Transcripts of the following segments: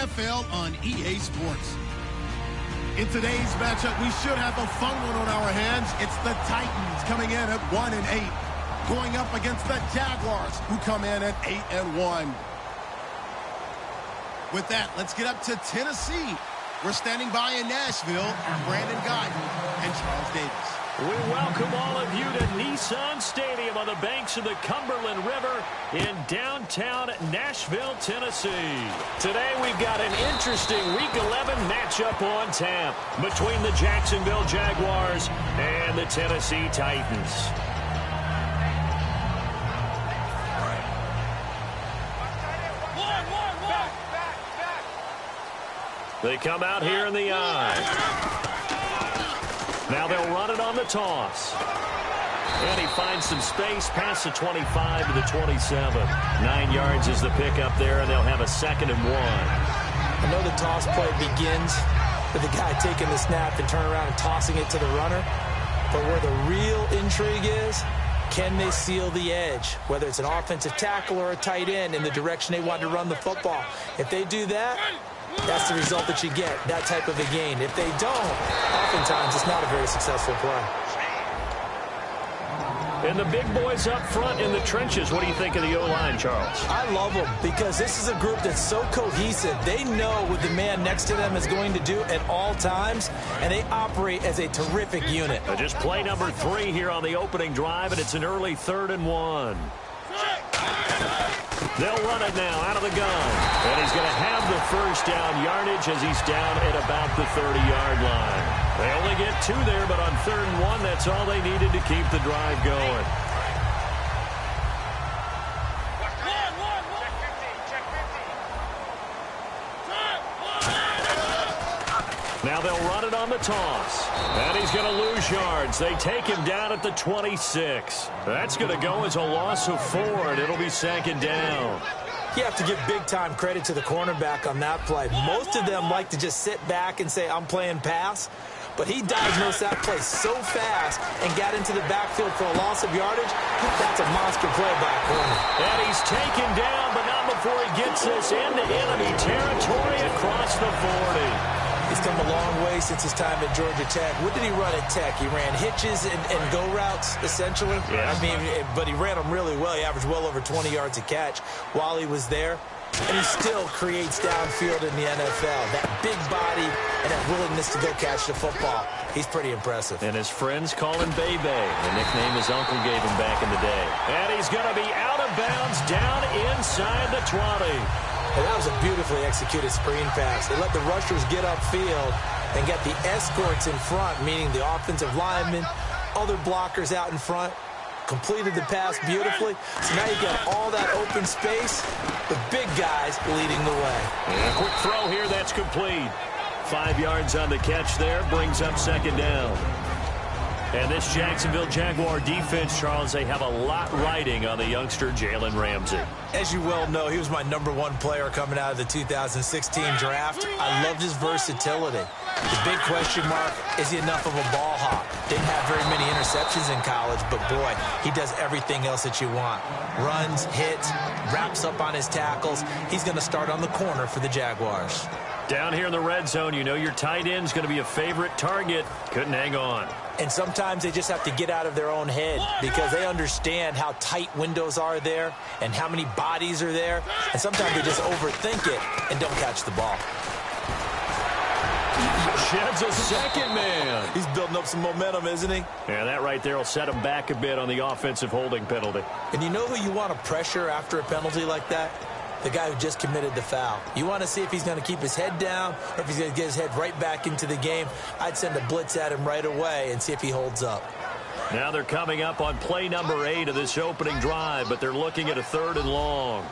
NFL on EA Sports. In today's matchup, we should have a fun one on our hands. It's the Titans coming in at 1-8, going up against the Jaguars, who come in at 8-1. With that, let's get up to Tennessee. We're standing by in Nashville, Brandon Guyton and Charles Davis. We welcome all of you to Nissan Stadium on the banks of the Cumberland River in downtown Nashville, Tennessee. Today we've got an interesting Week 11 matchup on tap between the Jacksonville Jaguars and the Tennessee Titans. They come out here in the eye. Now they'll run it on the toss. And he finds some space past the 25 to the 27. 9 yards is the pickup there, and they'll have a 2nd and 1. I know the toss play begins with the guy taking the snap and turning around and tossing it to the runner. But where the real intrigue is, can they seal the edge? Whether it's an offensive tackle or a tight end in the direction they want to run the football. If they do that, that's the result that you get, that type of a gain. If they don't, oftentimes it's not a very successful play. And the big boys up front in the trenches, what do you think of the O-line, Charles? I love them because this is a group that's so cohesive. They know what the man next to them is going to do at all times, and they operate as a terrific unit. Just play number 3 here on the opening drive, and it's an early 3rd and 1. They'll run it now out of the gun. And he's going to have the first down yardage as he's down at about the 30-yard line. They only get 2 there, but on 3rd and 1, that's all they needed to keep the drive going. Now they'll run it on the toss. And he's going to lose yards. They take him down at the 26. That's going to go as a loss of 4, and it'll be 2nd down. You have to give big-time credit to the cornerback on that play. Most of them like to just sit back and say, I'm playing pass. But he diagnosed that play so fast and got into the backfield for a loss of yardage. That's a monster play by a corner. And he's taken down, but not before he gets this into enemy territory across the 40. He's come a long way since his time at Georgia Tech. What did he run at Tech? He ran hitches and go routes, essentially. Yeah. I mean, but he ran them really well. He averaged well over 20 yards a catch while he was there. And he still creates downfield in the NFL. That big body and that willingness to go catch the football. He's pretty impressive. And his friends call him Bebe, the nickname his uncle gave him back in the day. And he's going to be out of bounds down inside the 20. And that was a beautifully executed screen pass. They let the rushers get upfield and get the escorts in front, meaning the offensive linemen, other blockers out in front. Completed the pass beautifully. So now you've got all that open space, the big guys leading the way. And a quick throw here, that's complete. 5 yards on the catch there, brings up 2nd down. And this Jacksonville Jaguar defense, Charles, they have a lot riding on the youngster Jalen Ramsey. As you well know, he was my #1 player coming out of the 2016 draft. I loved his versatility. The big question mark, is he enough of a ball hawk? Didn't have very many interceptions in college, but boy, he does everything else that you want. Runs, hits, wraps up on his tackles. He's going to start on the corner for the Jaguars. Down here in the red zone, you know your tight end's going to be a favorite target. Couldn't hang on. And sometimes they just have to get out of their own head because they understand how tight windows are there and how many bodies are there. And sometimes they just overthink it and don't catch the ball. Sheds a second man. He's building up some momentum, isn't he? Yeah, that right there will set him back a bit on the offensive holding penalty. And you know who you want to pressure after a penalty like that? The guy who just committed the foul. You want to see if he's going to keep his head down or if he's going to get his head right back into the game. I'd send a blitz at him right away and see if he holds up. Now they're coming up on play number 8 of this opening drive, but they're looking at a 3rd and long.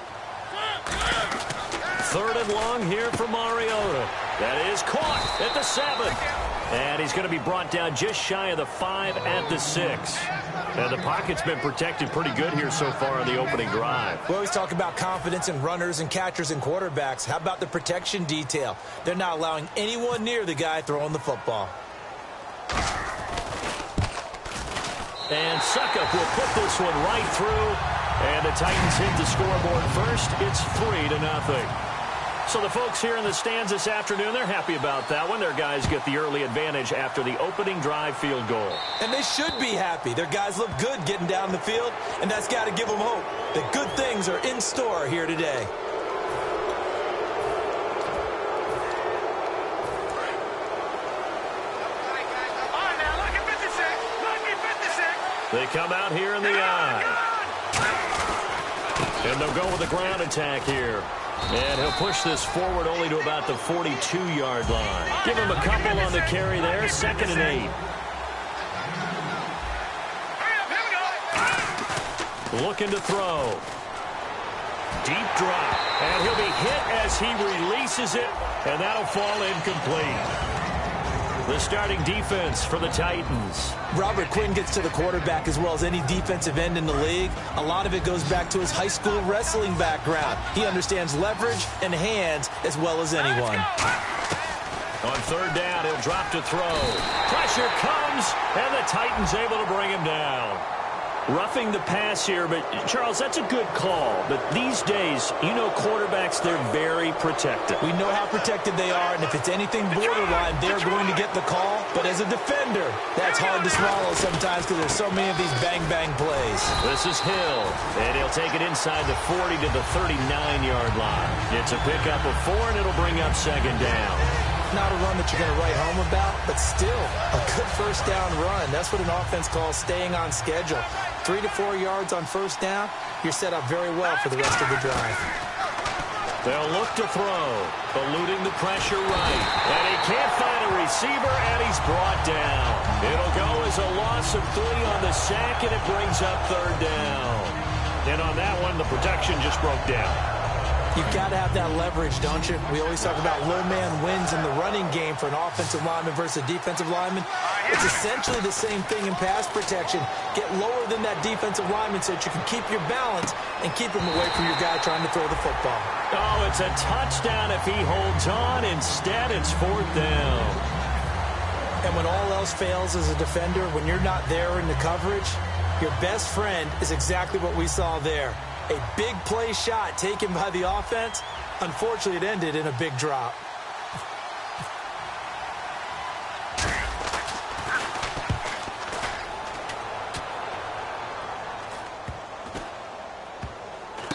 3rd and long here for Mariota. That is caught at the 7. And he's going to be brought down just shy of the 5 at the 6. And the pocket's been protected pretty good here so far on the opening drive. We always talk about confidence in runners and catchers and quarterbacks. How about the protection detail? They're not allowing anyone near the guy throwing the football. And Suckup will put this one right through. And the Titans hit the scoreboard first. It's 3-0. So the folks here in the stands this afternoon, they're happy about that one. Their guys get the early advantage after the opening drive field goal. And they should be happy. Their guys look good getting down the field, and that's got to give them hope that good things are in store here today. They come out here in the eye. And they'll go with a ground attack here. And he'll push this forward only to about the 42-yard line. Give him a couple on the carry there. 2nd and 8. Looking to throw. Deep drop. And he'll be hit as he releases it. And that'll fall incomplete. The starting defense for the Titans. Robert Quinn gets to the quarterback as well as any defensive end in the league. A lot of it goes back to his high school wrestling background. He understands leverage and hands as well as anyone. On 3rd down, he'll drop to throw. Pressure comes, and the Titans able to bring him down. Roughing the pass here, but Charles, that's a good call. But these days, you know quarterbacks, they're very protected. We know how protected they are, and if it's anything borderline, they're going to get the call. But as a defender, that's hard to swallow sometimes because there's so many of these bang-bang plays. This is Hill, and he'll take it inside the 40 to the 39-yard line. It's a pickup of 4, and it'll bring up 2nd down. Not a run that you're going to write home about, but still a good 1st down run. That's what an offense calls staying on schedule. 3 to 4 yards on 1st down, you're set up very well for the rest of the drive. They'll look to throw, eluding the pressure right. And he can't find a receiver, and he's brought down. It'll go as a loss of 3 on the sack, and it brings up 3rd down. And on that one, the protection just broke down. You've got to have that leverage, don't you? We always talk about low man wins in the running game for an offensive lineman versus a defensive lineman. It's essentially the same thing in pass protection. Get lower than that defensive lineman so that you can keep your balance and keep him away from your guy trying to throw the football. Oh, it's a touchdown if he holds on. Instead, it's 4th down. And when all else fails as a defender, when you're not there in the coverage, your best friend is exactly what we saw there. A big play shot taken by the offense. Unfortunately, it ended in a big drop.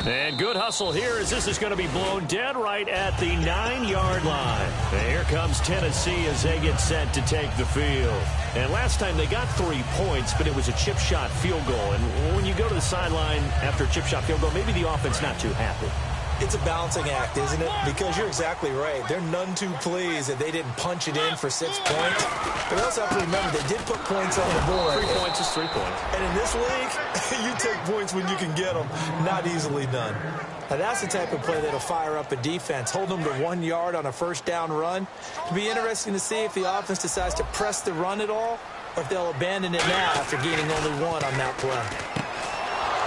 And good hustle here as this is going to be blown dead right at the 9-yard line. And here comes Tennessee as they get set to take the field. And last time they got 3 points, but it was a chip shot field goal. And when you go to the sideline after a chip shot field goal, maybe the offense not too happy. It's a balancing act, isn't it? Because you're exactly right. They're none too pleased that they didn't punch it in for 6 points. But they also have to remember they did put points on the board. 3 points is 3 points. And in this league, you take points when you can get them. Not easily done. Now, that's the type of play that'll fire up a defense. Hold them to 1 yard on a 1st down run. It'll be interesting to see if the offense decides to press the run at all or if they'll abandon it now after gaining only 1 on that play.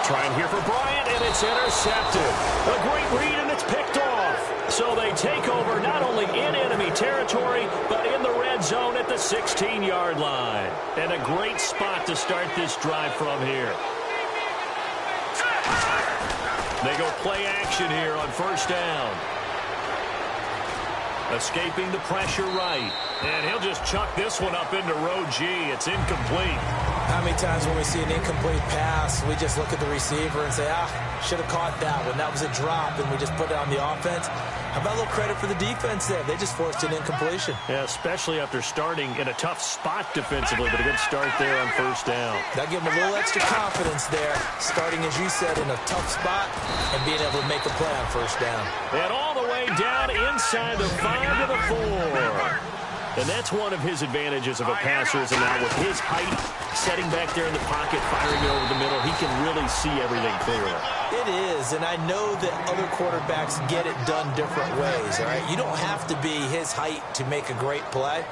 Trying here for Bryant, and it's intercepted. A great read, and it's picked off. So they take over not only in enemy territory, but in the red zone at the 16-yard line. And a great spot to start this drive from here. They go play action here on 1st down. Escaping the pressure right. And he'll just chuck this one up into row G. It's incomplete. How many times when we see an incomplete pass, we just look at the receiver and say, should have caught that one. That was a drop, and we just put it on the offense. How about a little credit for the defense there? They just forced an incompletion. Yeah, especially after starting in a tough spot defensively, but a good start there on 1st down. That gave them a little extra confidence there, starting, as you said, in a tough spot and being able to make a play on 1st down. And all the way down inside the 5 to the 4. And that's one of his advantages of a passer is now with his height, setting back there in the pocket, firing it over the middle, he can really see everything clearly. It is, and I know that other quarterbacks get it done different ways, all right? You don't have to be his height to make a great play,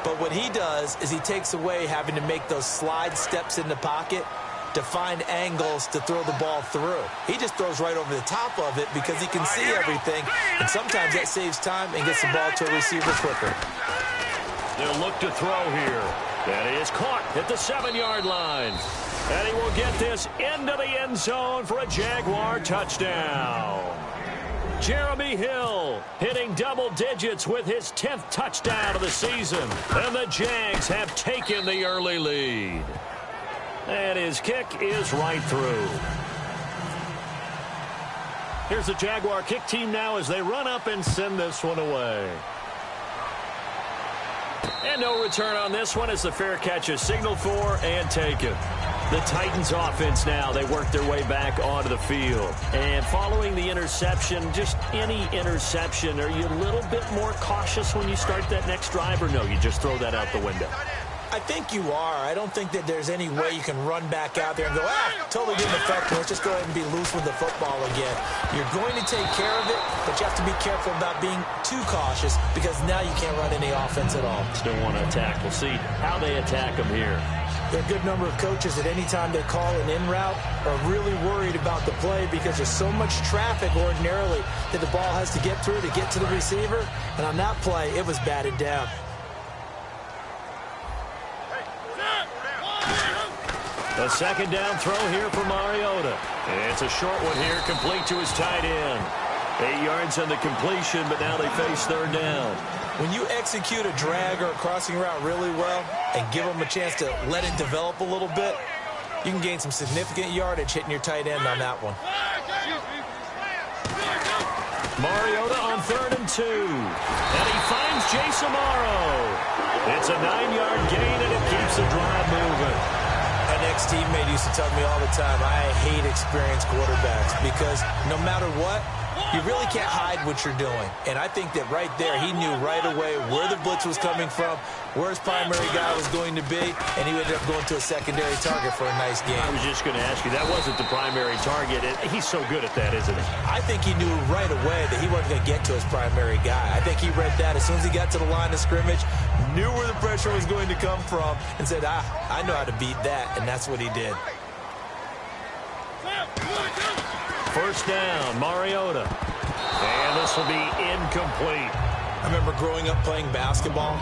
but what he does is he takes away having to make those slide steps in the pocket to find angles to throw the ball through. He just throws right over the top of it because he can see everything, and sometimes that saves time and gets the ball to a receiver quicker. They'll look to throw here. That is caught at the 7-yard line. And he will get this into the end zone for a Jaguar touchdown. Jeremy Hill hitting double digits with his 10th touchdown of the season. And the Jags have taken the early lead. And his kick is right through. Here's the Jaguar kick team now as they run up and send this one away. And no return on this one as the fair catch is signaled for and taken. The Titans offense now, they work their way back onto the field. And following the interception, just any interception, are you a little bit more cautious when you start that next drive, or no, you just throw that out the window? I think you are. I don't think that there's any way you can run back out there and go, totally didn't affect me. Let's just go ahead and be loose with the football again. You're going to take care of it, but you have to be careful about being too cautious because now you can't run any offense at all. Still want to attack. We'll see how they attack them here. There are a good number of coaches at any time they call an in route are really worried about the play because there's so much traffic ordinarily that the ball has to get through to get to the receiver. And on that play, it was batted down. A second down throw here for Mariota. It's a short one here, complete to his tight end. 8 yards on the completion, but now they face third down. When you execute a drag or a crossing route really well and give them a chance to let it develop a little bit, you can gain some significant yardage hitting your tight end on that one. Mariota on 3rd and 2. And he finds Jason Morrow. It's a 9-yard gain, and it keeps the drive moving. An ex-teammate used to tell me all the time, I hate experienced quarterbacks because no matter what, you really can't hide what you're doing. And I think that right there, he knew right away where the blitz was coming from, where his primary guy was going to be, and he ended up going to a secondary target for a nice game. I was just going to ask you, that wasn't the primary target. He's so good at that, isn't he? I think he knew right away that he wasn't going to get to his primary guy. I think he read that as soon as he got to the line of scrimmage, knew where the pressure was going to come from, and said, I know how to beat that, and that's what he did. First down, Mariota. And this will be incomplete. I remember growing up playing basketball.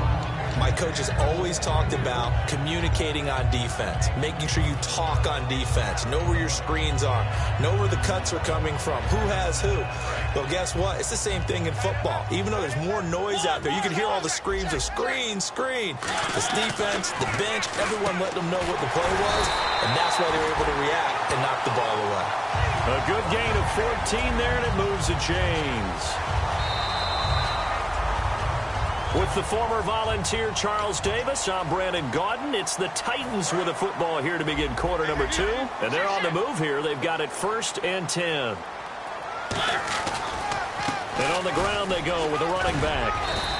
My coaches always talked about communicating on defense, making sure you talk on defense, know where your screens are, know where the cuts are coming from, who has who. Well, guess what? It's the same thing in football. Even though there's more noise out there, you can hear all the screams of screen, screen. This defense, the bench, everyone let them know what the play was, and that's why they were able to react and knock the ball away. A good gain of 14 there, and it moves the chains. With the former Volunteer Charles Davis, I'm Brandon Gaudin. It's the Titans with the football here to begin quarter number 2. And they're on the move here. They've got it 1st and 10. And on the ground they go with a running back.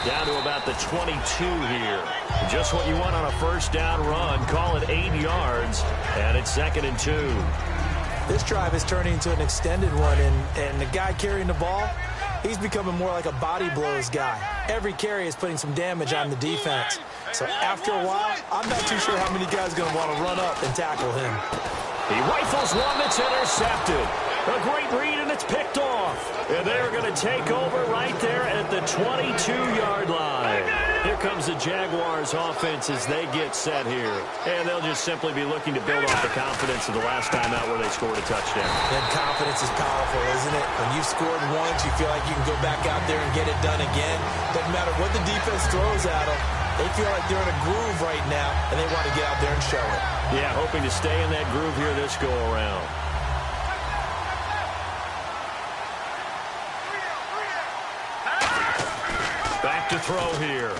Down to about the 22 here. Just what you want on a first down run. Call it 8 yards. And it's 2nd and 2. This drive is turning into an extended one, and the guy carrying the ball, he's becoming more like a body blows guy. Every carry is putting some damage on the defense. So after a while, I'm not too sure how many guys are going to want to run up and tackle him. He rifles one that's intercepted. A great read, and it's picked off. And they're going to take over right there at the 22-yard line. Here comes the Jaguars offense as they get set here. And they'll just simply be looking to build off the confidence of the last time out where they scored a touchdown. And confidence is powerful, isn't it? When you've scored once, you feel like you can go back out there and get it done again. Doesn't matter what the defense throws at them. They feel like they're in a groove right now, and they want to get out there and show it. Yeah, hoping to stay in that groove here this go-around. Back to throw here.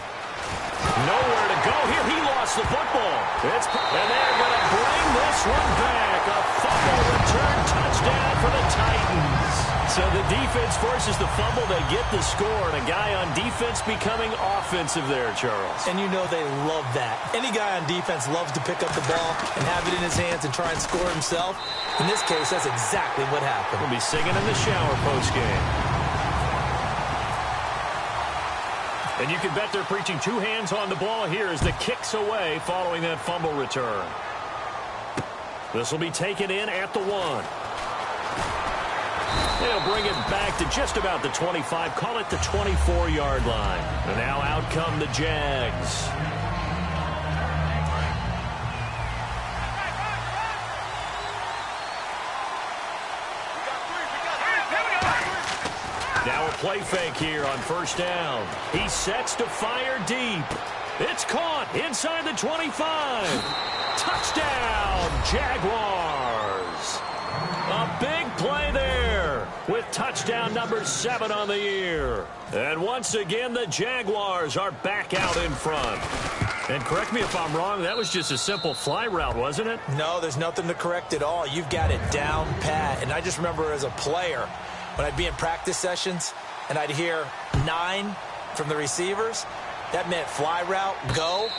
Nowhere to go here. He lost the football. And they're going to bring this one back. A fumble return touchdown for the Titans. So the defense forces the fumble. They get the score. And a guy on defense becoming offensive there, Charles. And you know they love that. Any guy on defense loves to pick up the ball and have it in his hands and try and score himself. In this case, that's exactly what happened. We'll be singing in the shower postgame. And you can bet they're preaching 2 hands on the ball here as the kick's away following that fumble return. This will be taken in at the 1. They'll bring it back to just about the 25, call it the 24-yard line. And now out come the Jags. Now play fake here on first down. He sets to fire deep. It's caught inside the 25. Touchdown, Jaguars. A big play there with touchdown number 7 on the year. And once again, the Jaguars are back out in front. And correct me if I'm wrong, that was just a simple fly route, wasn't it? No, there's nothing to correct at all. You've got it down pat. And I just remember as a player, when I'd be in practice sessions and I'd hear 9 from the receivers, that meant fly route, go.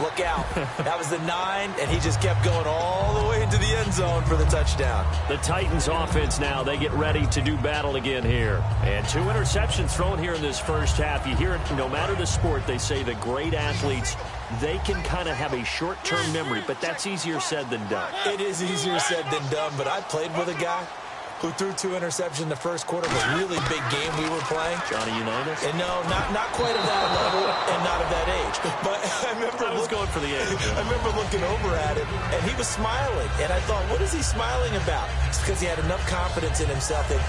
Look out. That was the 9, and he just kept going all the way into the end zone for the touchdown. The Titans offense now, they get ready to do battle again here. And 2 interceptions thrown here in this first half. You hear it, no matter the sport, they say the great athletes, they can kind of have a short-term memory, but that's easier said than done. It is easier said than done, but I played with a guy who threw 2 interceptions in the first quarter of a really big game we were playing. Johnny Unitas? And no, not quite of that level and not of that age. But I was going for the age. I remember looking over at him, and he was smiling. And I thought, what is he smiling about? It's because he had enough confidence in himself that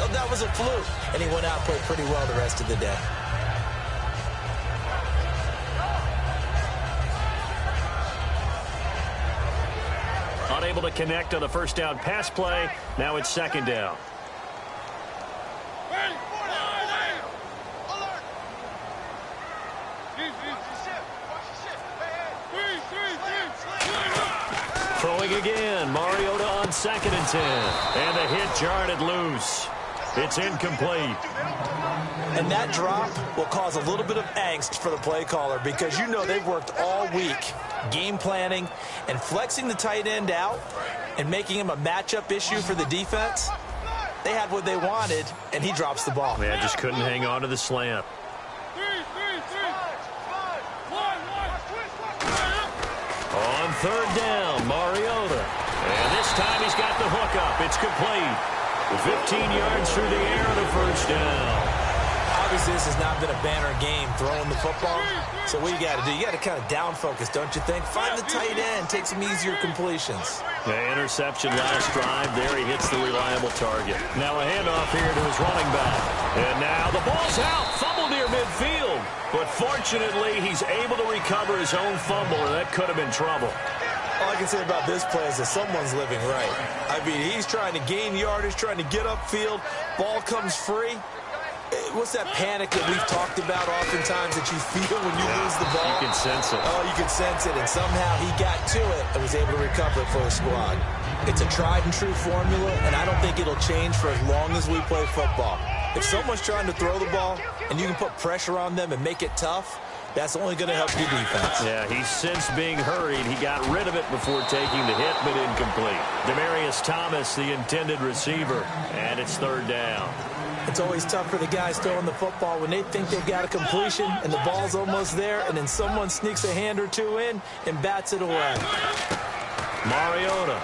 that was a fluke. And he went out and played pretty well the rest of the day. Unable to connect on the first down pass play. Now it's second down. Throwing again. Mariota on 2nd and 10. And the hit jarred it loose. It's incomplete. And that drop will cause a little bit of angst for the play caller because you know they've worked all week game planning and flexing the tight end out and making him a matchup issue for the defense. They had what they wanted, and he drops the ball. Yeah, just couldn't hang on to the slant. On 3rd down, Mariota. And this time he's got the hook up. It's complete. 15 yards through the air and a first down. Obviously, this has not been a banner game throwing the football. So what you got to do, you got to kind of down focus, don't you think? Find the tight end, take some easier completions. The interception last drive. There he hits the reliable target. Now a handoff here to his running back. And now the ball's out. Fumble near midfield. But fortunately, he's able to recover his own fumble, and that could have been trouble. All I can say about this play is that someone's living right. I mean, he's trying to gain yardage, trying to get upfield. Ball comes free. What's that panic that we've talked about oftentimes that you feel when you lose the ball? You can sense it. Oh, you can sense it. And somehow he got to it and was able to recover it for the squad. It's a tried and true formula, and I don't think it'll change for as long as we play football. If someone's trying to throw the ball and you can put pressure on them and make it tough, that's only going to help your defense. Yeah, he's since being hurried. He got rid of it before taking the hit, but incomplete. Demaryius Thomas, the intended receiver, and it's 3rd down. It's always tough for the guys throwing the football when they think they've got a completion and the ball's almost there, and then someone sneaks a hand or 2 in and bats it away. Mariota.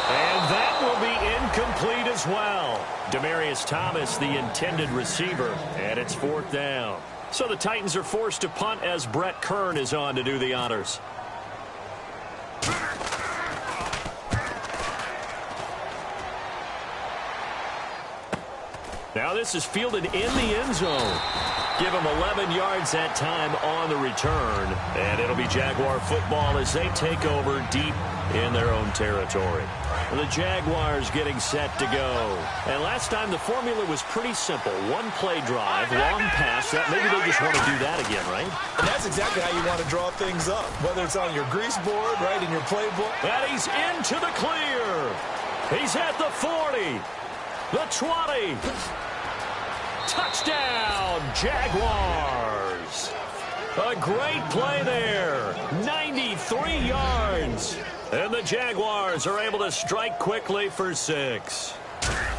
And that will be incomplete as well. Demaryius Thomas, the intended receiver, and it's 4th down. So the Titans are forced to punt as Brett Kern is on to do the honors. Now this is fielded in the end zone. Give him 11 yards that time on the return. And it'll be Jaguar football as they take over deep in their own territory. The Jaguars getting set to go. And last time the formula was pretty simple. 1 play drive, long pass. That maybe they just want to do that again, right? And that's exactly how you want to draw things up. Whether it's on your grease board, right, in your playbook. And he's into the clear. He's at the 40. The 20. Touchdown, Jaguars. A great play there. 93 yards. And the Jaguars are able to strike quickly for 6.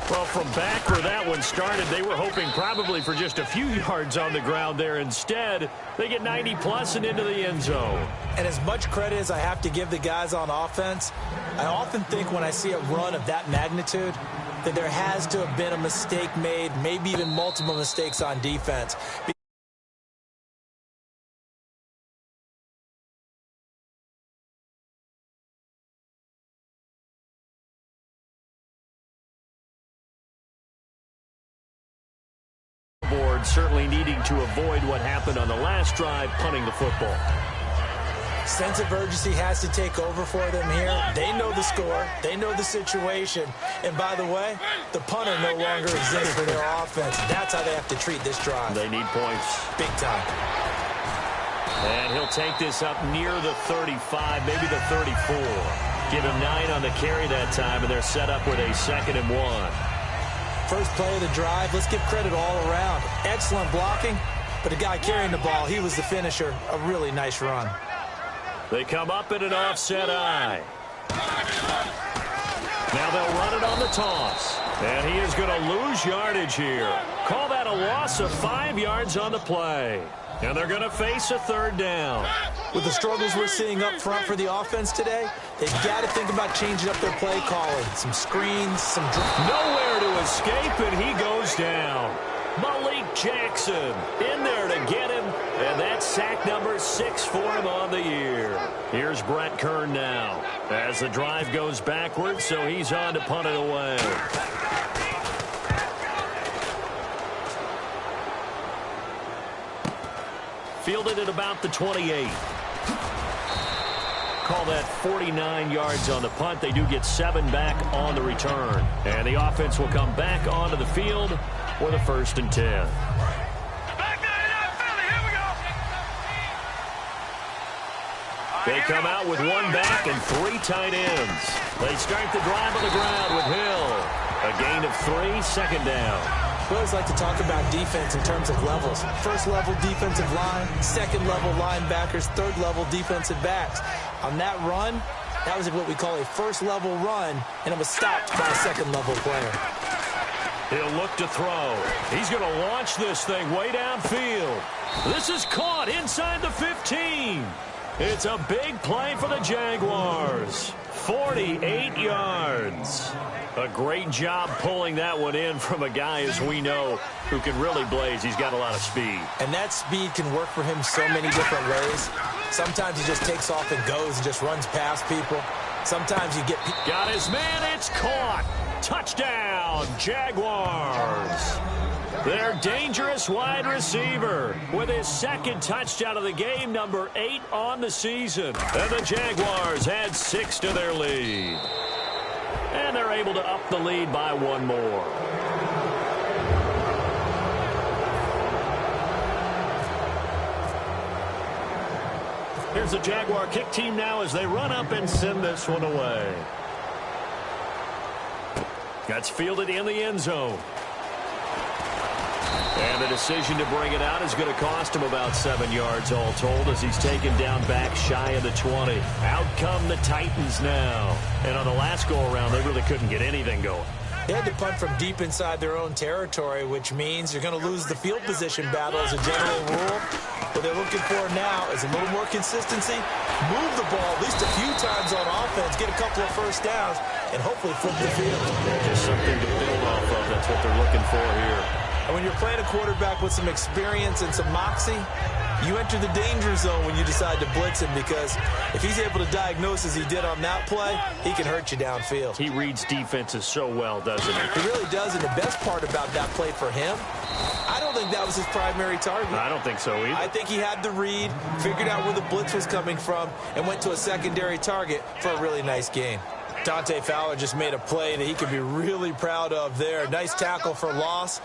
Well, from back where that one started, they were hoping probably for just a few yards on the ground there. Instead, they get 90-plus and into the end zone. And as much credit as I have to give the guys on offense, I often think when I see a run of that magnitude that there has to have been a mistake made, maybe even multiple mistakes on defense. forward, certainly needing to avoid what happened on the last drive, punting the football. Sense of urgency has to take over for them here. They know the score. They know the situation. And by the way, the punter no longer exists for their offense. That's how they have to treat this drive. They need points. Big time. And he'll take this up near the 35, maybe the 34. Give him 9 on the carry that time, and they're set up with a 2nd and 1. First play of the drive. Let's give credit all around. Excellent blocking, but the guy carrying the ball, he was the finisher. A really nice run. They come up in an offset eye. Now they'll run it on the toss. And he is going to lose yardage here. Call that a loss of 5 yards on the play. And they're going to face a 3rd down. With the struggles we're seeing up front for the offense today, they've got to think about changing up their play calling. Some screens, some... Nowhere to escape, and he goes down. Malik Jackson in there to get him, and that's sack number 6 for him on the year. Here's Brett Kern now as the drive goes backwards, so he's on to punt it away. Fielded at about the 28. Call that 49 yards on the punt. They do get 7 back on the return. And the offense will come back onto the field for the 1st and 10. They come out with 1 back and 3 tight ends. They start the drive on the ground with Hill. A gain of 3, 2nd down. We always like to talk about defense in terms of levels. 1st level defensive line, 2nd level linebackers, 3rd level defensive backs. On that run, that was what we call a 1st level run, and it was stopped by a 2nd level player. He'll look to throw. He's going to launch this thing way downfield. This is caught inside the 15. It's a big play for the Jaguars. 48 yards. A great job pulling that one in from a guy, as we know, who can really blaze. He's got a lot of speed. And that speed can work for him so many different ways. Sometimes he just takes off and goes and just runs past people. Sometimes you get... Got his man. It's caught. Touchdown, Jaguars. Their dangerous wide receiver with his 2nd touchdown of the game, number 8 on the season. And the Jaguars add 6 to their lead. And they're able to up the lead by 1 more. Here's the Jaguar kick team now as they run up and send this one away. That's fielded in the end zone. And the decision to bring it out is going to cost him about 7 yards all told as he's taken down back shy of the 20. Out come the Titans now. And on the last go-around, they really couldn't get anything going. They had to punt from deep inside their own territory, which means you're going to lose the field position battle as a general rule. What they're looking for now is a little more consistency, move the ball at least a few times on offense, get a couple of 1st downs, and hopefully flip the field. Just something to build off of. That's what they're looking for here. And when you're playing a quarterback with some experience and some moxie, you enter the danger zone when you decide to blitz him, because if he's able to diagnose as he did on that play, he can hurt you downfield. He reads defenses so well, doesn't he? He really does, and the best part about that play for him, I don't think that was his primary target. I don't think so either. I think he had the read, figured out where the blitz was coming from, and went to a secondary target for a really nice gain. Dante Fowler just made a play that he could be really proud of there. Nice tackle for loss.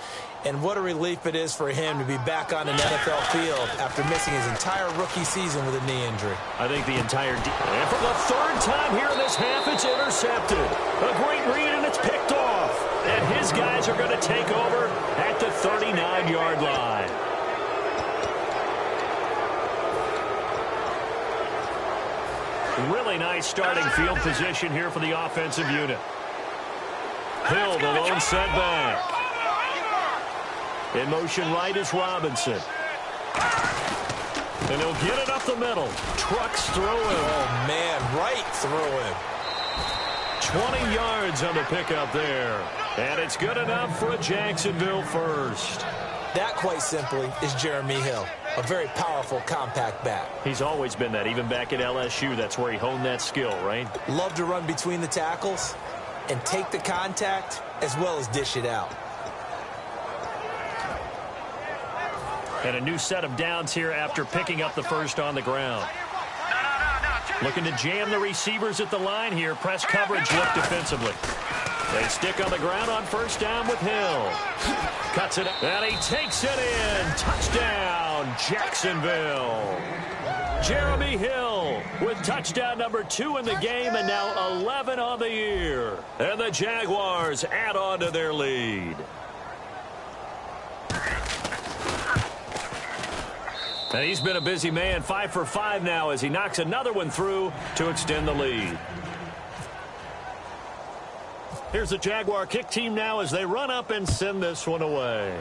And what a relief it is for him to be back on an NFL field after missing his entire rookie season with a knee injury. I think the entire... And for the 3rd time here in this half, it's intercepted. A great read, and it's picked off. And his guys are going to take over at the 39-yard line. Really nice starting field position here for the offensive unit. Hill, the lone setback. In motion right is Robinson. And he'll get it up the middle. Trucks through him. Oh, man, right through him. 20 yards on the pickup there. And it's good enough for a Jacksonville first. That, quite simply, is Jeremy Hill. A very powerful, compact back. He's always been that. Even back at LSU, that's where he honed that skill, right? Love to run between the tackles and take the contact as well as dish it out. And a new set of downs here after picking up the first on the ground. Looking to jam the receivers at the line here. Press coverage look defensively. They stick on the ground on first down with Hill. Cuts it up, and he takes it in. Touchdown, Jacksonville. Jeremy Hill with touchdown number 2 in the game, and now 11 on the year. And the Jaguars add on to their lead. And he's been a busy man, 5 for 5 now as he knocks another one through to extend the lead. Here's the Jaguar kick team now as they run up and send this one away.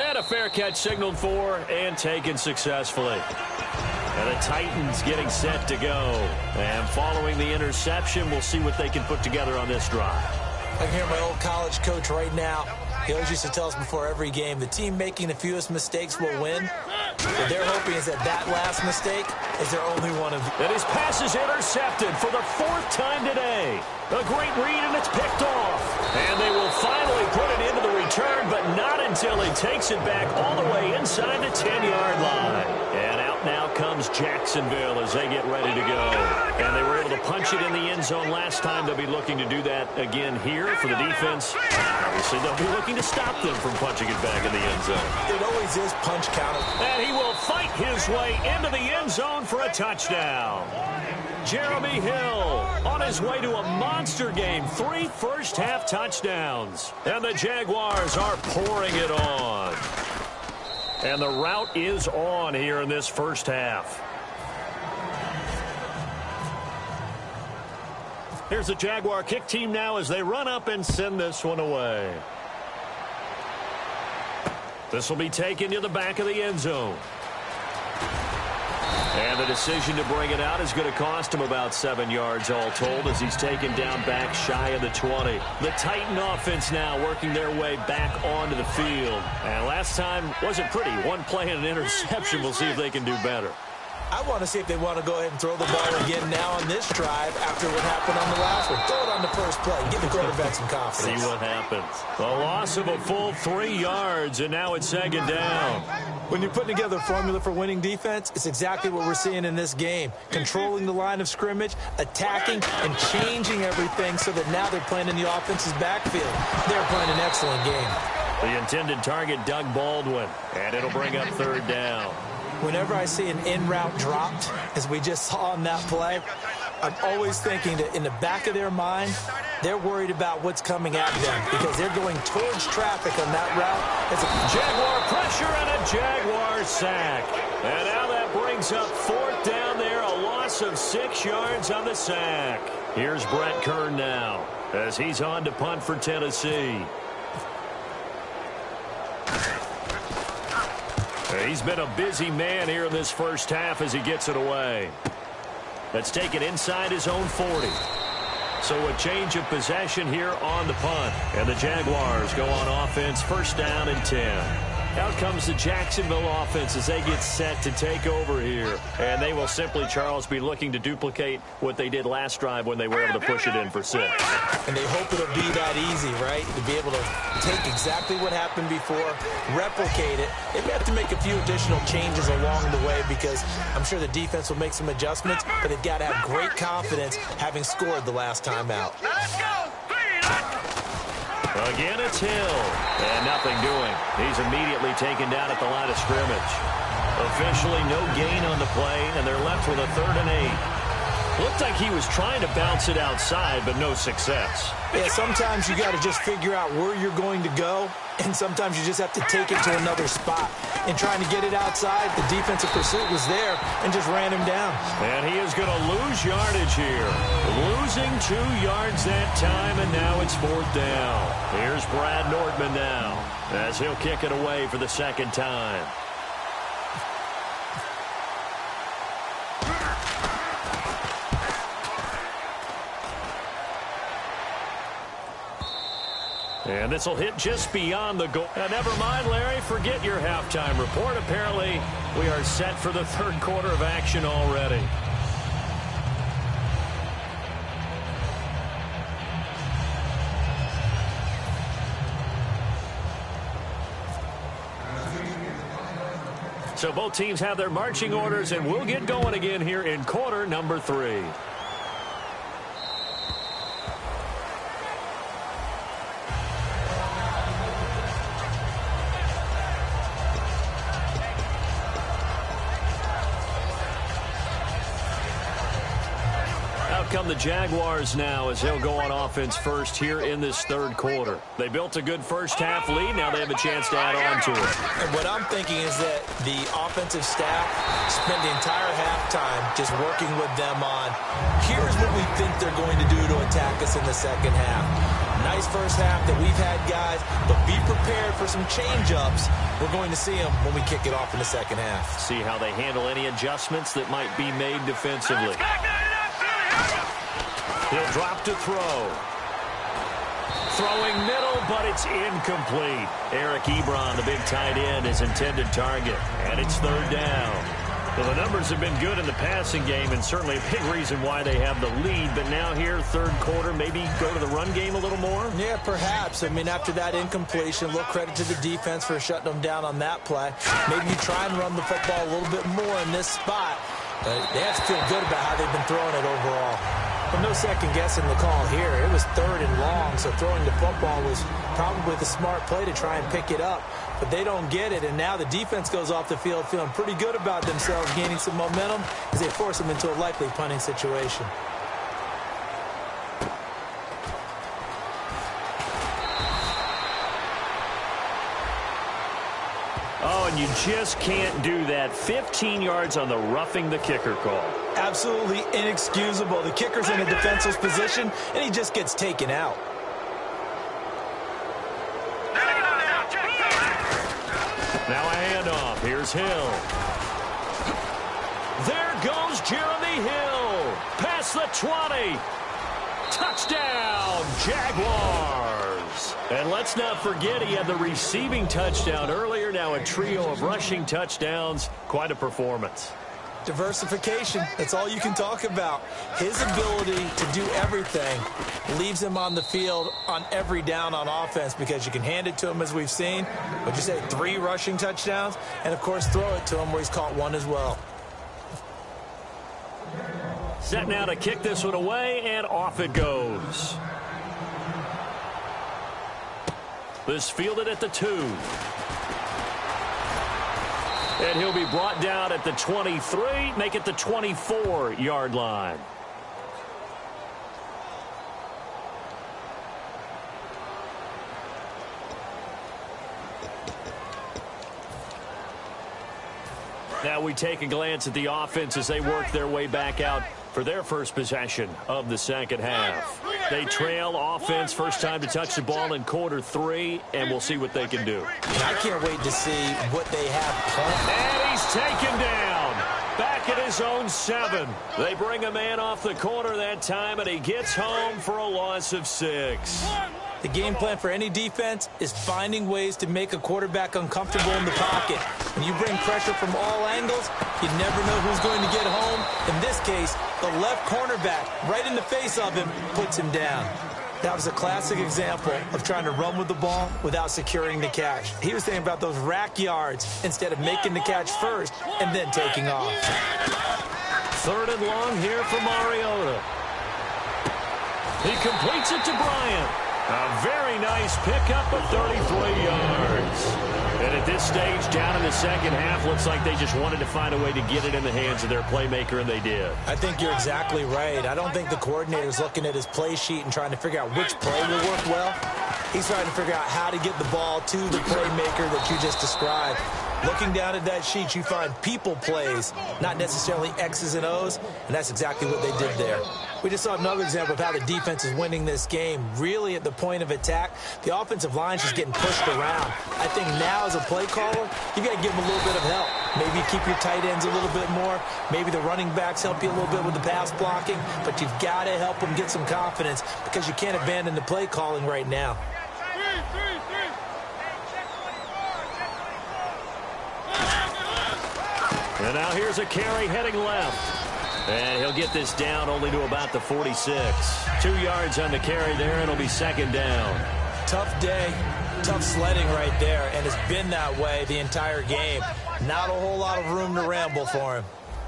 And a fair catch signaled for and taken successfully. And the Titans getting set to go. And following the interception, we'll see what they can put together on this drive. I can hear my old college coach right now. He always used to tell us before every game, the team making the fewest mistakes will win. What they're hoping is that last mistake is their only one of. And his pass is intercepted for the 4th time today. A great read, and it's picked off. And they will finally put it into the return, but not until he takes it back all the way inside the 10-yard line. And out now comes Jacksonville as they get ready to go. And they were able to punch it in the end zone last time. They'll be looking to do that again here for the defense. Obviously, they'll be looking to stop them from punching it back in the end zone. It always is punch counter. And he will fight his way into the end zone for a touchdown. Jeremy Hill on his way to a monster game. 3 first-half touchdowns. And the Jaguars are pouring it on. And the route is on here in this first half. Here's the Jaguar kick team now as they run up and send this one away. This will be taken to the back of the end zone. And the decision to bring it out is going to cost him about 7 yards all told as he's taken down back shy of the 20. The Titan offense now working their way back onto the field. And last time wasn't pretty. One play and an interception. We'll see if they can do better. I want to see if they want to go ahead and throw the ball again now on this drive after what happened on the last one. Throw it on the first play. Give the quarterback some confidence. See what happens. A loss of a full 3 yards, and now it's 2nd down. When you're putting together a formula for winning defense, it's exactly what we're seeing in this game. Controlling the line of scrimmage, attacking, and changing everything so that now they're playing in the offense's backfield. They're playing an excellent game. The intended target, Doug Baldwin, and it'll bring up 3rd down. Whenever I see an in-route dropped, as we just saw on that play, I'm always thinking that in the back of their mind, they're worried about what's coming at them because they're going towards traffic on that route. It's a Jaguar pressure and a Jaguar sack. And now that brings up 4th down there, a loss of 6 yards on the sack. Here's Brett Kern now as he's on to punt for Tennessee. He's been a busy man here in this first half as he gets it away. That's taken inside his own 40. So a change of possession here on the punt. And the Jaguars go on offense, 1st down and 10. Out comes the Jacksonville offense as they get set to take over here. And they will simply, Charles, be looking to duplicate what they did last drive when they were able to push it in for 6. And they hope it'll be that easy, right? To be able to take exactly what happened before, replicate it. They may have to make a few additional changes along the way because I'm sure the defense will make some adjustments, but they've got to have great confidence having scored the last time out. Again, it's Hill. And nothing doing. He's immediately taken down at the line of scrimmage. Officially no gain on the play, and they're left with a 3rd and 8. Looked like he was trying to bounce it outside, but no success. Yeah, sometimes you got to just figure out where you're going to go, and sometimes you just have to take it to another spot. And trying to get it outside, the defensive pursuit was there and just ran him down. And he is going to lose yardage here. Losing 2 yards that time, and now it's 4th down. Here's Brad Nordman now as he'll kick it away for the 2nd time. And this will hit just beyond the goal. Never mind, Larry. Forget your halftime report. Apparently, we are set for the 3rd quarter of action already. So both teams have their marching orders, and we'll get going again here in quarter number 3. Come the Jaguars now as they'll go on offense first here in this third quarter. They built a good first-half lead. Now they have a chance to add on to it. And what I'm thinking is that the offensive staff spent the entire halftime just working with them on, here's what we think they're going to do to attack us in the second half. Nice first half that we've had, guys, but be prepared for some change-ups. We're going to see them when we kick it off in the second half. See how they handle any adjustments that might be made defensively. He'll drop to throw. Throwing middle, but it's incomplete. Eric Ebron, the big tight end, his intended target. And it's third down. Well, the numbers have been good in the passing game, and certainly a big reason why they have the lead. But now here, third quarter, maybe go to the run game a little more? Yeah, perhaps. I mean, after that incompletion, a little credit to the defense for shutting them down on that play. Maybe you try and run the football a little bit more in this spot. But they have to feel good about how they've been throwing it overall. But no second guessing the call here. It was third and long, so throwing the football was probably the smart play to try and pick it up. But they don't get it, and now the defense goes off the field feeling pretty good about themselves, gaining some momentum as they force them into a likely punting situation. Oh, and you just can't do that. 15 yards on the roughing the kicker call. Absolutely inexcusable. The kicker's in a defensive position, and he just gets taken out. Now a handoff. Here's Hill. There goes Jeremy Hill. Past the 20. Touchdown, Jaguars. And let's not forget he had the receiving touchdown earlier. Now a trio of rushing touchdowns. Quite a performance. Diversification, that's all you can talk about. His ability to do everything leaves him on the field on every down on offense because you can hand it to him as we've seen. Would you say 3 rushing touchdowns? And, of course, throw it to him where he's caught 1 as well. Set now to kick this one away, and off it goes. This fielded at the 2. And he'll be brought down at the 23, make it the 24-yard line. Now we take a glance at the offense as they work their way back out for their first possession of the second half. They trail offense, first time to touch the ball in quarter 3, and we'll see what they can do. And I can't wait to see what they have planned. And he's taken down. Back at his own 7. They bring a man off the corner that time, and he gets home for a loss of 6. The game plan for any defense is finding ways to make a quarterback uncomfortable in the pocket. When you bring pressure from all angles, you never know who's going to get home. In this case, the left cornerback, right in the face of him, puts him down. That was a classic example of trying to run with the ball without securing the catch. He was thinking about those rack yards instead of making the catch first and then taking off. Third and long here for Mariota. He completes it to Bryant. A very nice pickup of 33 yards. And at this stage, down in the second half, looks like they just wanted to find a way to get it in the hands of their playmaker, and they did. I think you're exactly right. I don't think the coordinator's looking at his play sheet and trying to figure out which play will work well. He's trying to figure out how to get the ball to the playmaker that you just described. Looking down at that sheet, you find people plays, not necessarily X's and O's, and that's exactly what they did there. We just saw another example of how the defense is winning this game. Really at the point of attack, the offensive line is just getting pushed around. I think now as a play caller, you got to give them a little bit of help. Maybe keep your tight ends a little bit more. Maybe the running backs help you a little bit with the pass blocking, but you've got to help them get some confidence because you can't abandon the play calling right now. And now here's a carry heading left. And he'll get this down only to about the 46. 2 yards on the carry there, and it'll be second down. Tough day. Tough sledding right there, and it's been that way the entire game. Not a whole lot of room to ramble for him.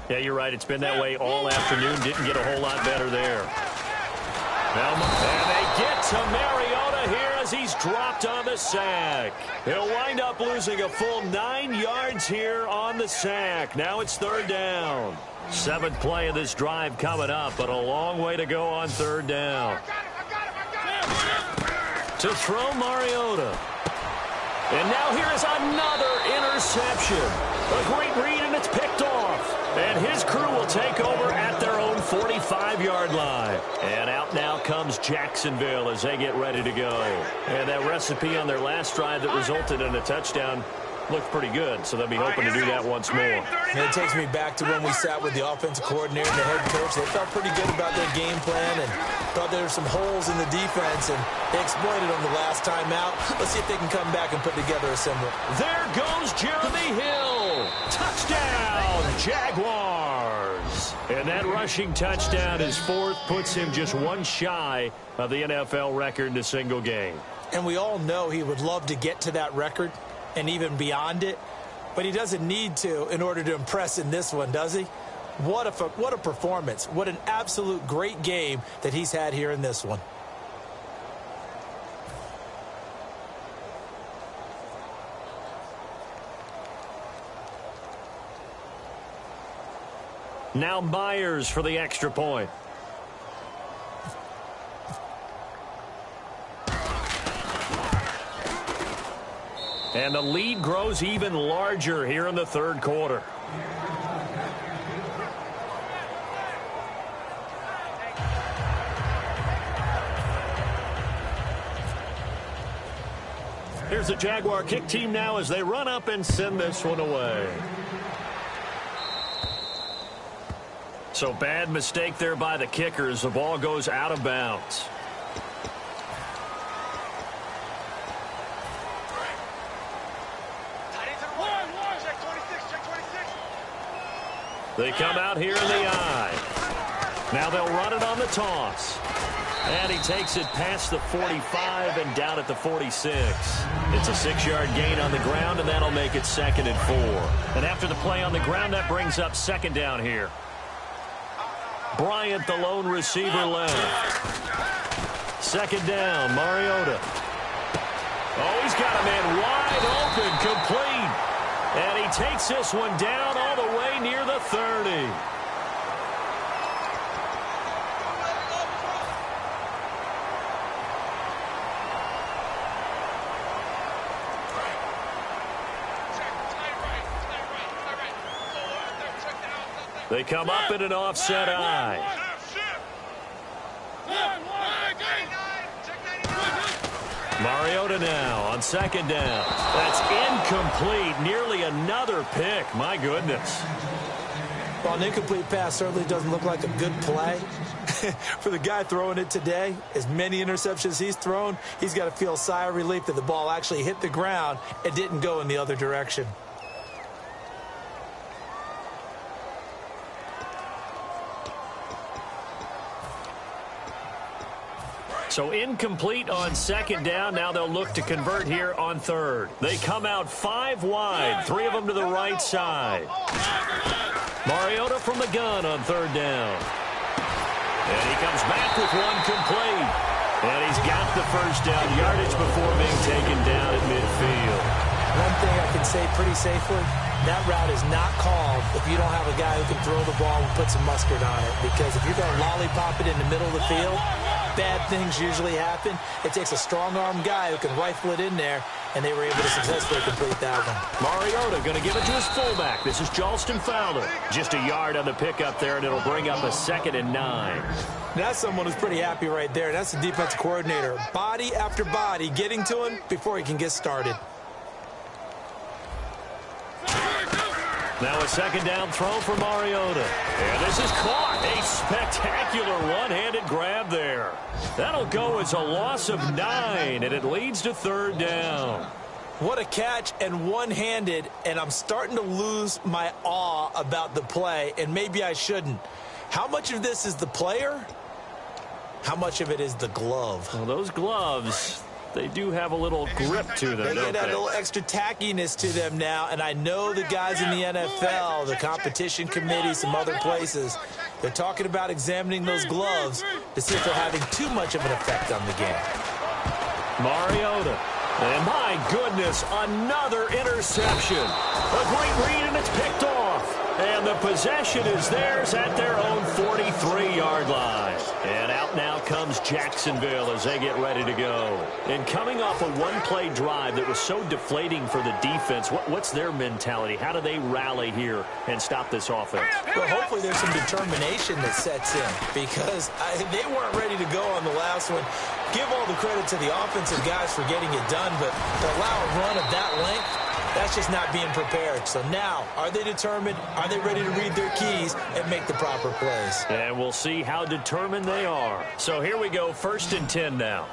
Yeah, you're right. It's been that way all afternoon. Didn't get a whole lot better there. And they get to Mariota here as he's dropped on the sack. He'll wind up losing a full 9 yards here on the sack. Now it's third down. 7th play of this drive coming up, but a long way to go on third down. To throw Mariota. And now here is another interception. A great read, and it's picked off. And his crew will take over at their own 45-yard line. And out now comes Jacksonville as they get ready to go. And that recipe on their last drive that resulted in a touchdown looked pretty good, so they'll be hoping to do that once more. And it takes me back to when we sat with the offensive coordinator and the head coach. They felt pretty good about their game plan and thought there were some holes in the defense, and they exploited them the last time out. Let's see if they can come back and put together a similar. There goes Jeremy Hill. Touchdown, Jaguars. And that rushing touchdown is 4th, puts him just one shy of the NFL record in a single game. And we all know he would love to get to that record and even beyond it, but he doesn't need to in order to impress in this one, does he? What a performance. What an absolute great game that he's had here in this one. Now Myers for the extra point. And the lead grows even larger here in the third quarter. Here's the Jaguar kick team now as they run up and send this one away. So bad mistake there by the kickers. The ball goes out of bounds. They come out here in the eye. Now they'll run it on the toss. And he takes it past the 45 and down at the 46. It's a 6-yard gain on the ground, and that'll make it 2nd and 4. And after the play on the ground, that brings up 2nd down here. Bryant, the lone receiver, left. 2nd down, Mariota. Oh, he's got a man wide open, complete. And he takes this one down all the way near the 30. They come up in an offset eye. Mariota now on 2nd down. That's incomplete. Nearly another pick. My goodness. Well, an incomplete pass certainly doesn't look like a good play. For the guy throwing it today, as many interceptions he's thrown, he's got to feel a sigh of relief that the ball actually hit the ground and didn't go in the other direction. So incomplete on 2nd down. Now they'll look to convert here on 3rd. They come out 5 wide, 3 of them to the right side. Mariota from the gun on 3rd down. And he comes back with one complete. And he's got the first down yardage before being taken down at midfield. One thing I can say pretty safely, that route is not called if you don't have a guy who can throw the ball and put some mustard on it. Because if you're going to lollipop it in the middle of the field, bad things usually happen. It takes a strong-arm guy who can rifle it in there, and they were able to successfully complete that one. Mariota going to give it to his fullback. This is Charleston Fowler. Just a yard on the pickup there, and it'll bring up a 2nd and 9. That's someone who's pretty happy right there. That's the defensive coordinator. Body after body getting to him before he can get started. Now a 2nd down throw for Mariota. And this is caught. A spectacular one-handed grab there. That'll go as a loss of 9, and it leads to 3rd down. What a catch, and one-handed, and I'm starting to lose my awe about the play, and maybe I shouldn't. How much of this is the player? How much of it is the glove? Well, those gloves, they do have a little grip to them, They don't get a they? little extra tackiness to them now, and I know the guys in the NFL, the competition committee, some other places, they're talking about examining those gloves to see if they're having too much of an effect on the game. Mariota. And my goodness, another interception. A great read, and it's picked off. And the possession is theirs at their own 43-yard line. And out now comes Jacksonville as they get ready to go. And coming off a one-play drive that was so deflating for the defense, what's their mentality? How do they rally here and stop this offense? Well, hopefully there's some determination that sets in because they weren't ready to go on the last one. Give all the credit to the offensive guys for getting it done, but to allow a run of that length, that's just not being prepared. So now, are they determined? Are they ready to read their keys and make the proper plays? And we'll see how determined they are. So here we go, 1st and 10 now.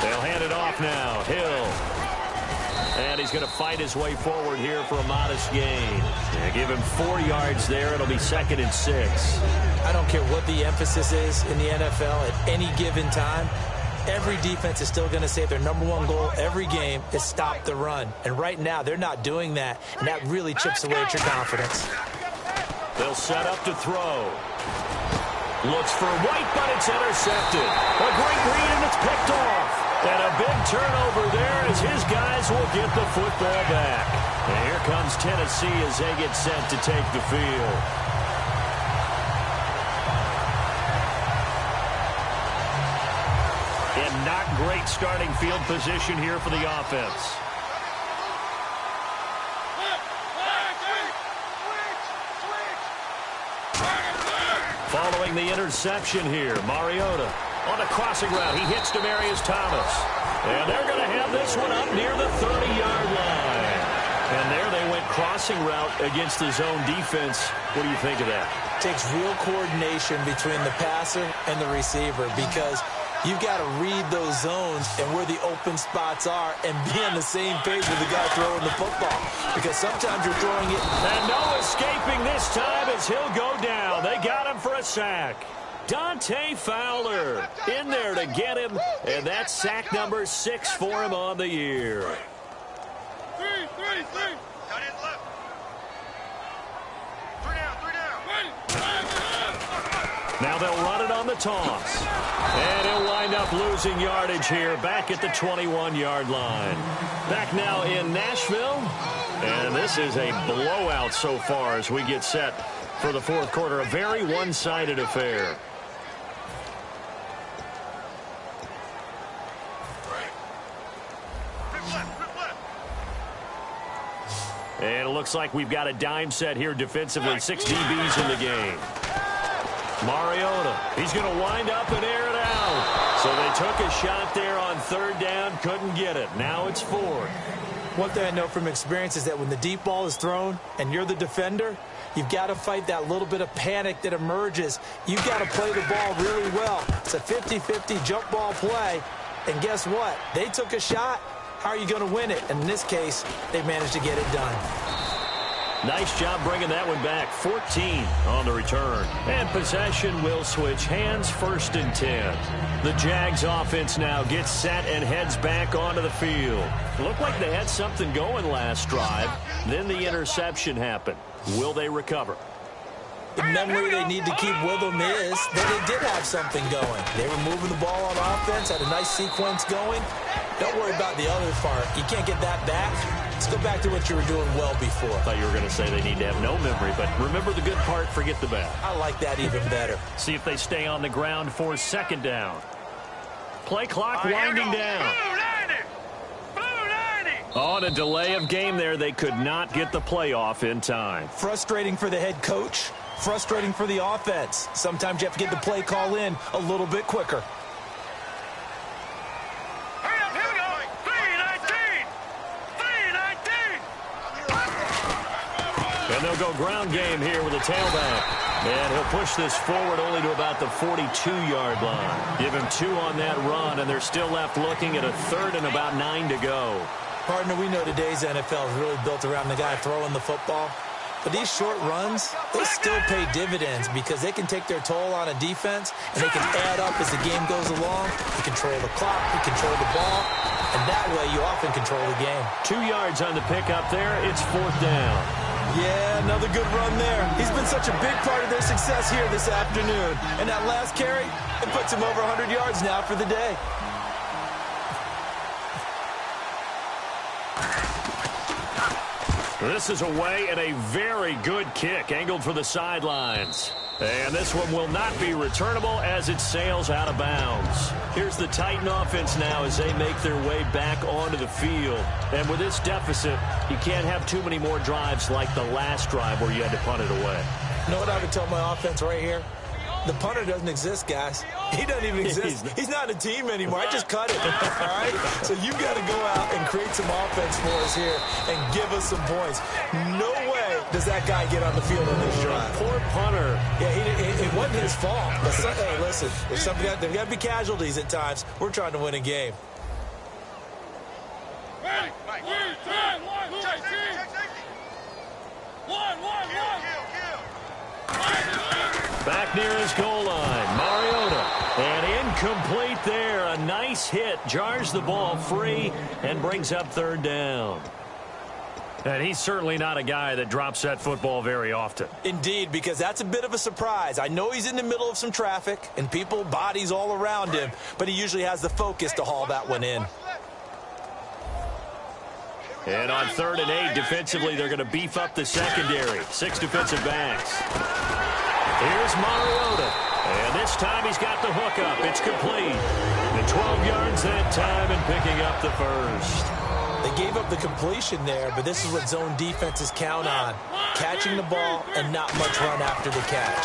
They'll hand it off now. Hill. And he's going to fight his way forward here for a modest gain. Yeah, give him 4 yards there. It'll be 2nd and 6. I don't care what the emphasis is in the NFL at any given time. Every defense is still going to say their #1 goal every game is stop the run. And right now, they're not doing that, and that really chips away at your confidence. They'll set up to throw. Looks for White, but it's intercepted. A great read, and it's picked off. And a big turnover there as his guys will get the football back. And here comes Tennessee as they get set to take the field. And not great starting field position here for the offense. Following the interception here, Mariota on a crossing route. He hits Demaryius Thomas. And they're going to have this one up near the 30-yard line. And there they went crossing route against the zone defense. What do you think of that? It takes real coordination between the passer and the receiver because you've got to read those zones and where the open spots are and be on the same page with the guy throwing the football. Because sometimes you're throwing it. And no escaping this time as he'll go down. They got him for a sack. Dante Fowler in there to get him. And that's sack number 6 for him on the year. Three. Cut in left. 3 down. Now they'll run it on the toss. And he'll wind up losing yardage here back at the 21-yard line. Back now in Nashville. And this is a blowout so far as we get set for the 4th quarter. A very one-sided affair. And it looks like we've got a dime set here defensively. 6 DBs in the game. Mariota, he's going to wind up and air it out. So they took a shot there on 3rd down, couldn't get it. Now it's 4th. One thing I know from experience is that when the deep ball is thrown and you're the defender, you've got to fight that little bit of panic that emerges. You've got to play the ball really well. It's a 50-50 jump ball play. And guess what? They took a shot. How are you going to win it? And in this case, they managed to get it done. Nice job bringing that one back. 14 on the return. And possession will switch hands. 1st and 10. The Jags offense now gets set and heads back onto the field. Looked like they had something going last drive. Then the interception happened. Will they recover? The memory they need to keep with them is that they did have something going. They were moving the ball on offense, had a nice sequence going. Don't worry about the other part. You can't get that back. Let's go back to what you were doing well before. I thought you were going to say they need to have no memory, but remember the good part, forget the bad. I like that even better. See if they stay on the ground for 2nd down. Play clock winding down. On a delay of game there, they could not get the playoff in time. Frustrating for the head coach. Frustrating for the offense. Sometimes you have to get the play call in a little bit quicker. And they'll go ground game here with a tailback. And he'll push this forward only to about the 42-yard line. Give him 2 on that run, and they're still left looking at a 3rd and about 9 to go. Partner, we know today's NFL is really built around the guy throwing the football. But these short runs, they still pay dividends because they can take their toll on a defense, and they can add up as the game goes along. You control the clock, you control the ball, and that way you often control the game. 2 yards on the pickup there. It's 4th down. Yeah, another good run there. He's been such a big part of their success here this afternoon. And that last carry, it puts him over 100 yards now for the day. This is away and a very good kick angled for the sidelines. And this one will not be returnable as it sails out of bounds. Here's the Titan offense now as they make their way back onto the field. And with this deficit, you can't have too many more drives like the last drive where you had to punt it away. You know what I would tell my offense right here? The punter doesn't exist, guys. He doesn't even exist. He's not a team anymore. I just cut it, all right? So you got to go out and create some offense for us here and give us some points. No way does that guy get on the field on this drive. Poor punter. Yeah, it wasn't his fault. But hey, listen, there's got to be casualties at times. We're trying to win a game. Ready? 3, 2, 1. Back near his goal line, Mariota. And incomplete there. A nice hit. Jars the ball free and brings up 3rd down. And he's certainly not a guy that drops that football very often. Indeed, because that's a bit of a surprise. I know he's in the middle of some traffic and people, bodies all around him, but he usually has the focus to haul that one in. And on 3rd and 8, defensively, they're going to beef up the secondary. 6 defensive backs. Here's Mariota. And this time he's got the hook up. It's complete. The 12 yards that time and picking up the first. They gave up the completion there, but this is what zone defenses count on. Catching the ball and not much run after the catch.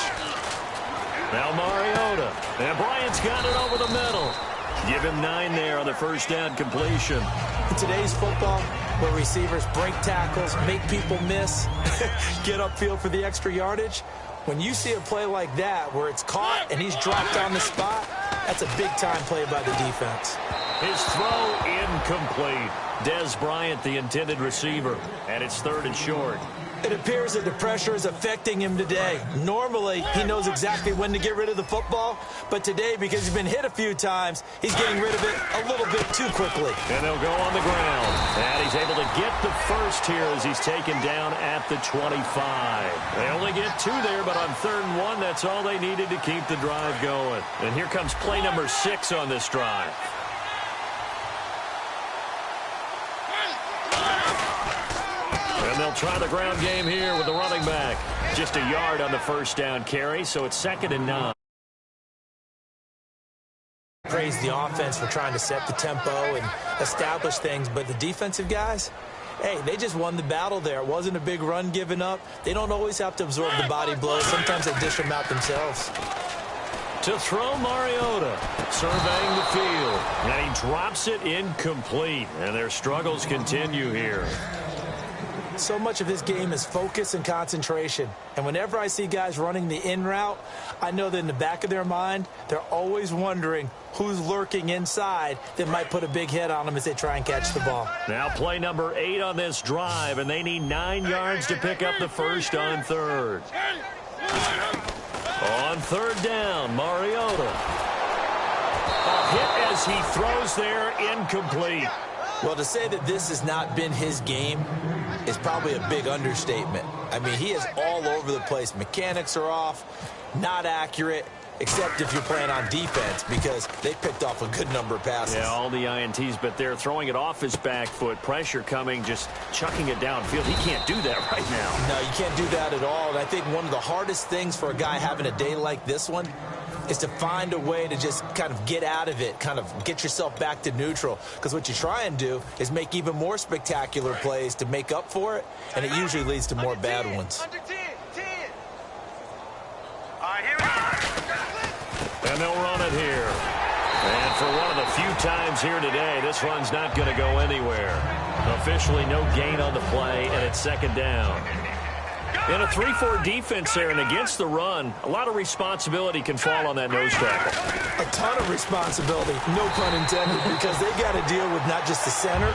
Now Mariota. And Bryant's got it over the middle. Give him 9 there on the first down completion. In today's football, where receivers break tackles, make people miss, get upfield for the extra yardage, when you see a play like that where it's caught and he's dropped on the spot, that's a big-time play by the defense. His throw incomplete. Dez Bryant, the intended receiver, and it's 3rd and short. It appears that the pressure is affecting him today. Normally, he knows exactly when to get rid of the football, but today, because he's been hit a few times, he's getting rid of it a little bit too quickly. And they'll go on the ground. And he's able to get the first here as he's taken down at the 25. They only get 2 there, but on 3rd and 1, that's all they needed to keep the drive going. And here comes play number 6 on this drive. And they'll try the ground game here with the running back. Just a yard on the first down carry, so it's 2nd and 9. Praise the offense for trying to set the tempo and establish things, but the defensive guys, hey, they just won the battle there. It wasn't a big run given up. They don't always have to absorb the body blows. Sometimes they dish them out themselves. To throw Mariota, surveying the field, and he drops it incomplete. And their struggles continue here. So much of this game is focus and concentration. And whenever I see guys running the in route, I know that in the back of their mind, they're always wondering who's lurking inside that might put a big hit on them as they try and catch the ball. Now play number 8 on this drive, and they need 9 yards to pick up the first on 3rd. On 3rd down, Mariota. A hit as he throws there, incomplete. Well, to say that this has not been his game is probably a big understatement. I mean, he is all over the place. Mechanics are off, not accurate, except if you're playing on defense because they picked off a good number of passes. Yeah, all the INTs, but they're throwing it off his back foot. Pressure coming, just chucking it downfield. He can't do that right now. No, you can't do that at all. And I think one of the hardest things for a guy having a day like this one is to find a way to just kind of get out of it, kind of get yourself back to neutral. Because what you try and do is make even more spectacular plays to make up for it, and it usually leads to more bad ones. And they'll run it here. And for one of the few times here today, this run's not going to go anywhere. Officially no gain on the play, and it's 2nd down. In a 3-4 defense there, and against the run, a lot of responsibility can fall on that nose tackle. A ton of responsibility, no pun intended, because they got to deal with not just the center,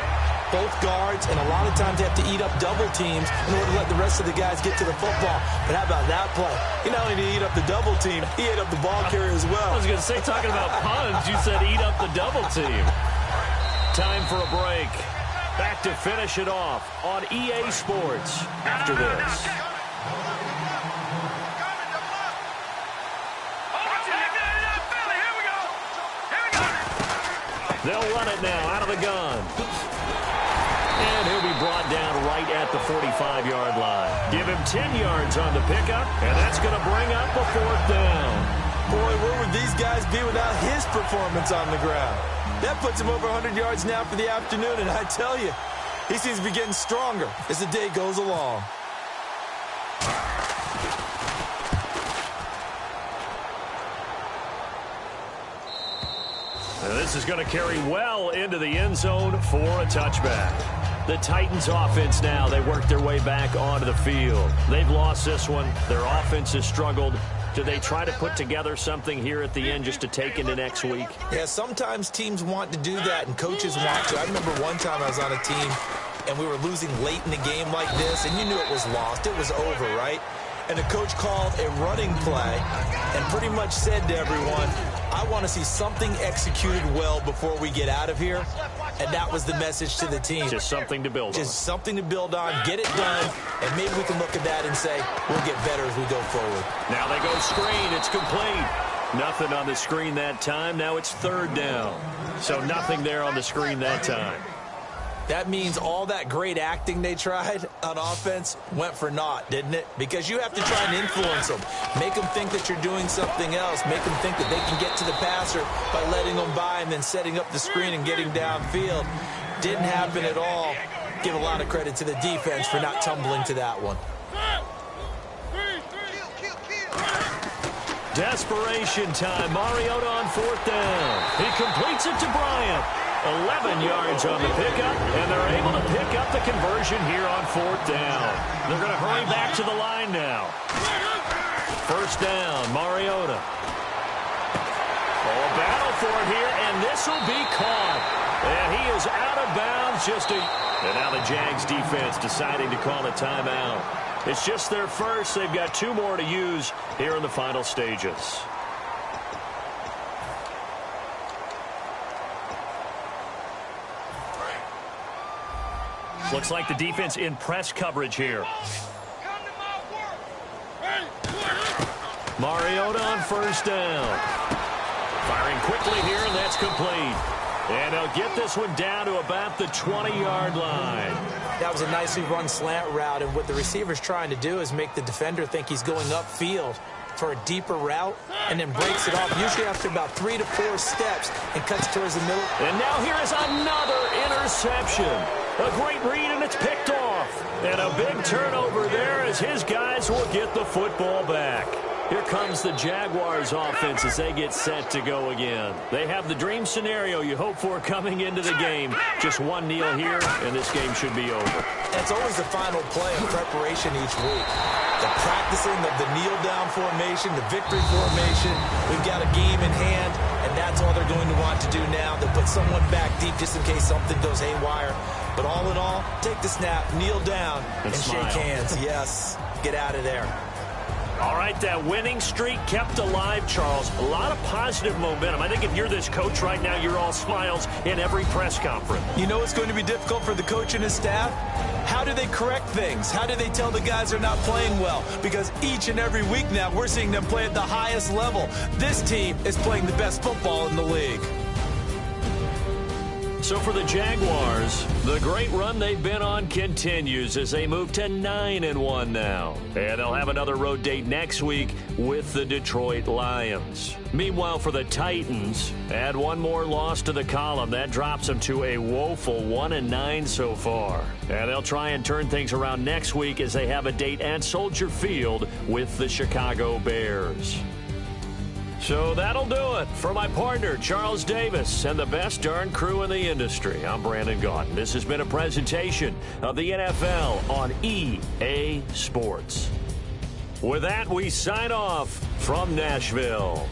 both guards, and a lot of times they have to eat up double teams in order to let the rest of the guys get to the football. But how about that play? He not only did he eat up the double team, he ate up the ball carrier as well. I was going to say, talking about puns, you said eat up the double team. Time for a break. Back to finish it off on EA Sports after this. They'll run it now out of the gun. And he'll be brought down right at the 45-yard line. Give him 10 yards on the pickup, and that's going to bring up a 4th down. Boy, where would these guys be without his performance on the ground? That puts him over 100 yards now for the afternoon, and I tell you, he seems to be getting stronger as the day goes along. And this is going to carry well into the end zone for a touchback. The Titans offense now, they work their way back onto the field. They've lost this one. Their offense has struggled. Do they try to put together something here at the end just to take into next week? Yeah, sometimes teams want to do that and coaches want to. I remember one time I was on a team and we were losing late in the game like this, and you knew it was lost. It was over, right? And the coach called a running play and pretty much said to everyone, I want to see something executed well before we get out of here. And that was the message to the team. Just something to build on. Just something to build on, get it done, and maybe we can look at that and say, we'll get better as we go forward. Now they go screen. It's complete. Nothing on the screen that time. Now it's 3rd down. So nothing there on the screen that time. That means all that great acting they tried on offense went for naught, didn't it? Because you have to try and influence them. Make them think that you're doing something else. Make them think that they can get to the passer by letting them by and then setting up the screen and getting downfield. Didn't happen at all. Give a lot of credit to the defense for not tumbling to that one. Desperation time. Mariota on 4th down. He completes it to Bryant. 11 yards on the pickup, and they're able to pick up the conversion here on 4th down. They're going to hurry back to the line now. 1st down, Mariota. Oh, battle for it here, and this will be caught. And he is out of bounds. And now the Jags defense deciding to call a timeout. It's just their first. They've got 2 more to use here in the final stages. Looks like the defense in press coverage here. Mariota on 1st down. Firing quickly here, and that's complete. And he'll get this one down to about the 20-yard line. That was a nicely run slant route, and what the receiver's trying to do is make the defender think he's going upfield for a deeper route and then breaks it off, usually after about 3 to 4 steps, and cuts towards the middle. And now here is another interception. A great read, and it's picked off. And a big turnover there as his guys will get the football back. Here comes the Jaguars offense as they get set to go again. They have the dream scenario you hope for coming into the game. Just one kneel here, and this game should be over. That's always the final play of preparation each week. The practicing of the kneel-down formation, the victory formation. We've got a game in hand, and that's all they're going to want to do now. They'll put someone back deep just in case something goes haywire. But all in all, take the snap, kneel down, and shake hands. Yes, get out of there. All right, that winning streak kept alive, Charles. A lot of positive momentum. I think if you're this coach right now, you're all smiles in every press conference. You know it's going to be difficult for the coach and his staff? How do they correct things? How do they tell the guys they're not playing well? Because each and every week now, we're seeing them play at the highest level. This team is playing the best football in the league. So for the Jaguars, the great run they've been on continues as they move to 9-1 now. And they'll have another road date next week with the Detroit Lions. Meanwhile, for the Titans, add one more loss to the column. That drops them to a woeful 1-9 so far. And they'll try and turn things around next week as they have a date at Soldier Field with the Chicago Bears. So that'll do it. For my partner, Charles Davis, and the best darn crew in the industry, I'm Brandon Gaudin. This has been a presentation of the NFL on EA Sports. With that, we sign off from Nashville.